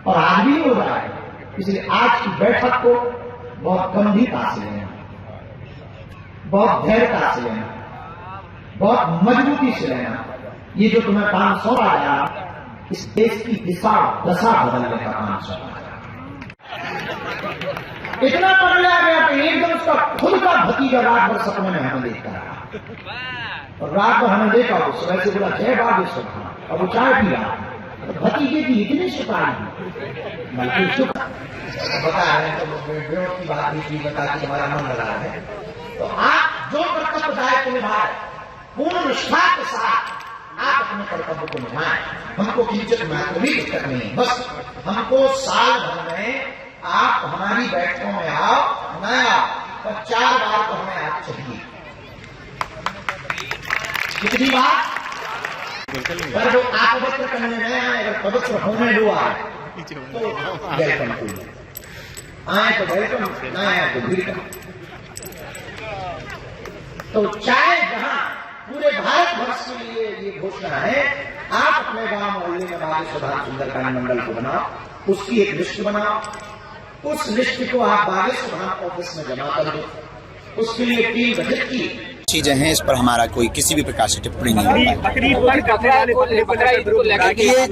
और आज भी हो रहा है। इसलिए आज की बैठक को बहुत गंभीरता से लेना, बहुत धैर्यता से लेना, बहुत मजबूती से लेना। ये जो तुम्हें काम सौंपा गया, इस देश की दिशा दशा बदलने का काम सौंपा गया। इतना पढ़ लिया गया कि एकदम उसका खुद का भतीजा रात भर सपने में हमें देखता रहा, और रात भर हमें देखा, वो सुबह से बोला जय बागेश्वर था, और वो चाय पी रहा। भतीजे की इतनी शिकायत बल्कि शुक्र बता रहे हैं, तो की बात भी की, बता कि हमारा मन लगा है। तो आप जो कर्तव्य दायित्व निभाए पूर्ण निष्ठा के साथ आप अपने कर्तव्य को निभाएं। हमको किंचित महत्व भी दिक्कत नहीं, बस हमको साल भर में आप हमारी बैठकों में आओ, न आओ, पर 4 बार तो हमें आप चाहिए। कितनी बार? पर जो आप पवित्र करने गए हैं, अगर पवित्र होने हुआ तो वेलकम टू, आए तो वेलकम, न आए तो वेलकम। तो चाहे जहां पूरे भारतवर्ष के लिए ये घोषणा है, आप अपने गांव मोहल्ले में बागेश्वर धाम सुंदरकांड मंडल को बनाओ, उसकी एक लिस्ट बनाओ, उस लिस्ट को आप बागेश्वर धाम ऑफिस में जमा कर दो, उसके लिए टीम गठित की। चीजें हैं, इस पर हमारा कोई किसी भी प्रकार से टिप्पणी नहीं होता है। ये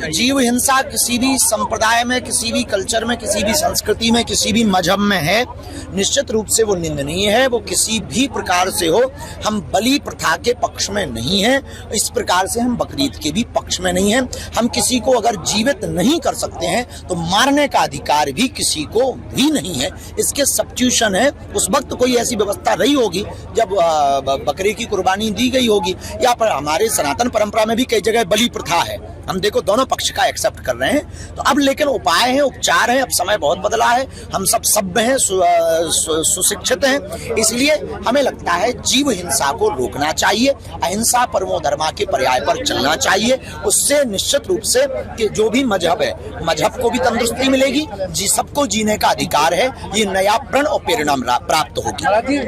जीव हिंसा किसी भी संप्रदाय में, किसी भी कल्चर में, किसी भी संस्कृति में, किसी भी मजहब में है, निश्चित रूप से वो निंदनीय है। वो किसी भी प्रकार से हो, हम बलि प्रथा के पक्ष में नहीं है, इस प्रकार से हम बकरीद के भी पक्ष में नहीं है। हम किसी को अगर जीवित नहीं कर सकते हैं तो मारने का अधिकार भी किसी को भी नहीं है। इसके सब्स्टिट्यूशन है, उस वक्त कोई ऐसी व्यवस्था रही होगी जब बकरे की कुर्बानी दी गई होगी, या पर हमारे सनातन परंपरा में भी कई जगह बलि प्रथा है। हम देखो दोनों पक्ष का एक्सेप्ट कर रहे हैं। तो अब लेकिन उपाय हैं, उपचार हैं, अब समय बहुत बदला है, हम सब सभ्य हैं, सुशिक्षित हैं, इसलिए हमें लगता है जीव हिंसा को रोकना चाहिए, अहिंसा परमो धर्मा के पर्याय पर चलना चाहिए। उससे निश्चित रूप से कि जो भी मजहब है, मजहब को भी तंदुरुस्ती मिलेगी, जी सबको जीने का अधिकार है, ये नया प्रण और प्रेरणा प्राप्त होगी।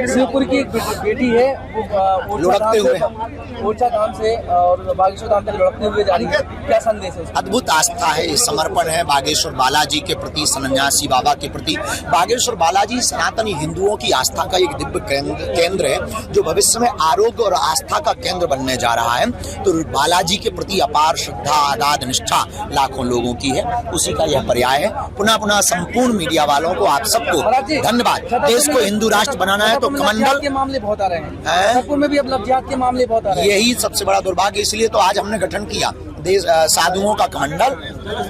शिवपुर की एक बेटी है, वो लुढ़कते हुए ओरछा धाम से और बागेश्वर धाम तक लुढ़कते हुए जा रही है, क्या संदेश है? अद्भुत आस्था है, समर्पण है बागेश्वर बालाजी के प्रति, सन्यासी बाबा के प्रति। बागेश्वर बालाजी सनातनी हिंदुओं की आस्था का एक दिव्य केंद्र है, जो भविष्य में आरोग्य और आस्था का केंद्र बनने जा रहा है। तो बालाजी के प्रति अपार श्रद्धा, अगाध निष्ठा लाखों लोगों की है, उसी का यह पर्याय है। पुनः पुनः संपूर्ण मीडिया वालों को, आप सबको धन्यवाद। देश को हिंदू राष्ट्र बनाना है तो कमंडल के मामले बहुत आ रहे हैं, में भी अब लफ्ज़ात के मामले बहुत आ रहे हैं। यही सबसे बड़ा दुर्भाग्य, इसलिए तो आज हमने गठन किया देश साधुओं का कमंडल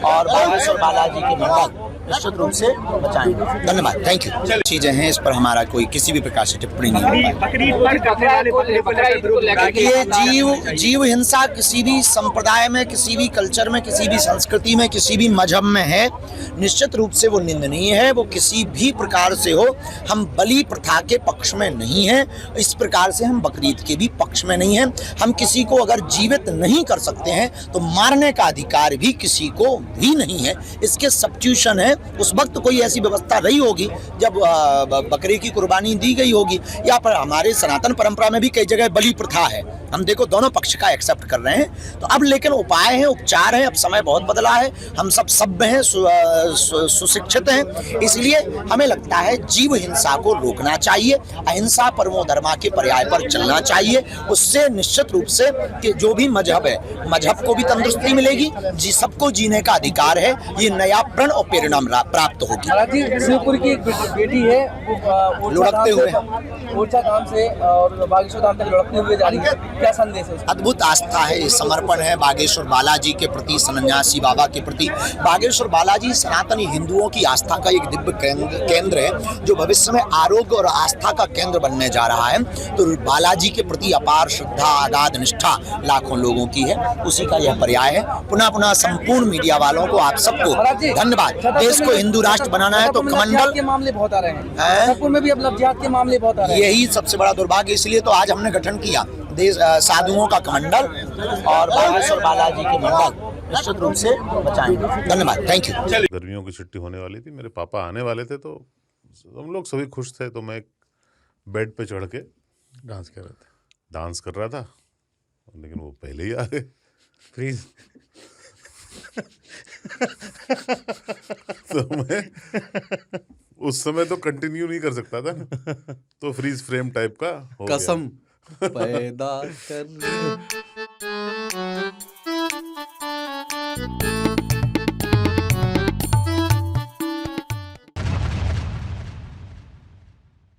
और बागेश्वर बालाजी के मंडल, निश्चित रूप से बचाएंगे। धन्यवाद, थैंक यू। चीजें हैं, इस पर हमारा कोई किसी भी प्रकार से टिप्पणी नहीं होता है। ये जीव हिंसा किसी भी संप्रदाय में, किसी भी कल्चर में, किसी भी संस्कृति में, किसी भी मजहब में है, निश्चित रूप से वो निंदनीय है। वो किसी भी प्रकार से हो, हम बलि प्रथा के पक्ष में नहीं है, इस प्रकार से हम बकरीद के भी पक्ष में नहीं है। हम किसी को अगर जीवित नहीं कर सकते हैं तो मारने का अधिकार भी किसी को भी नहीं है। इसके सब्स्टिट्यूशन है, उस वक्त कोई ऐसी व्यवस्था रही होगी जब बकरे की कुर्बानी दी गई होगी, या पर हमारे सनातन परंपरा में भी कई जगह बलि प्रथा है। हम देखो दोनों पक्ष का एक्सेप्ट कर रहे हैं। तो अब लेकिन उपाय हैं, उपचार हैं, अब समय बहुत बदला है, हम सब सभ्य हैं, सुशिक्षित हैं, इसलिए हमें लगता है जीव हिंसा को रोकना चाहिए, अहिंसा परमो धर्मा के पर्याय पर चलना चाहिए। उससे निश्चित रूप से कि जो भी मजहब है, मजहब को भी तंदुरुस्ती मिलेगी, जी सबको जीने का अधिकार है, ये नया प्रण और प्रेरणा प्राप्त होगी। शिवपुर की एक बेटी है, वो लुढ़कते हुए ओरछा धाम से और बागेश्वर धाम तक लुढ़कते हुए जा रही है, क्या संदेश है? अद्भुत आस्था है, समर्पण है बागेश्वर बालाजी के प्रति, सन्यासी बाबा के प्रति। बागेश्वर बालाजी सनातनी हिंदुओं की आस्था का एक दिव्य केंद्र है, जो भविष्य में आरोग्य और आस्था का केंद्र बनने जा रहा है। तो बालाजी के प्रति अपार श्रद्धा, अगाध निष्ठा लाखों लोगों की है, उसी का यह पर्याय है। पुनः पुनः संपूर्ण मीडिया वालों को, आप सबको धन्यवाद। देश को हिंदू राष्ट्र बनाना है तो कमंडल के मामले बहुत आ रहे हैं, में भी अब लफ्ज़ात के मामले बहुत आ रहे हैं। यही सबसे बड़ा दुर्भाग्य, इसलिए तो आज हमने गठन किया देश साधुओं का कमंडल और बागेश्वर बालाजी के मंडल, निश्चित रूप से बचाएंगे। धन्यवाद, थैंक यू। गर्मियों की छुट्टी होने वाली थी, मेरे पापा आने वाले थे, तो हम लोग सभी खुश थे। तो मैं बेड पे चढ़ के डांस कर रहा था, लेकिन वो पहले ही आ गए। प्लीज तो मैं उस समय तो कंटिन्यू नहीं कर सकता था ना, तो फ्रीज फ्रेम टाइप का हो गया। कसम पैदा कर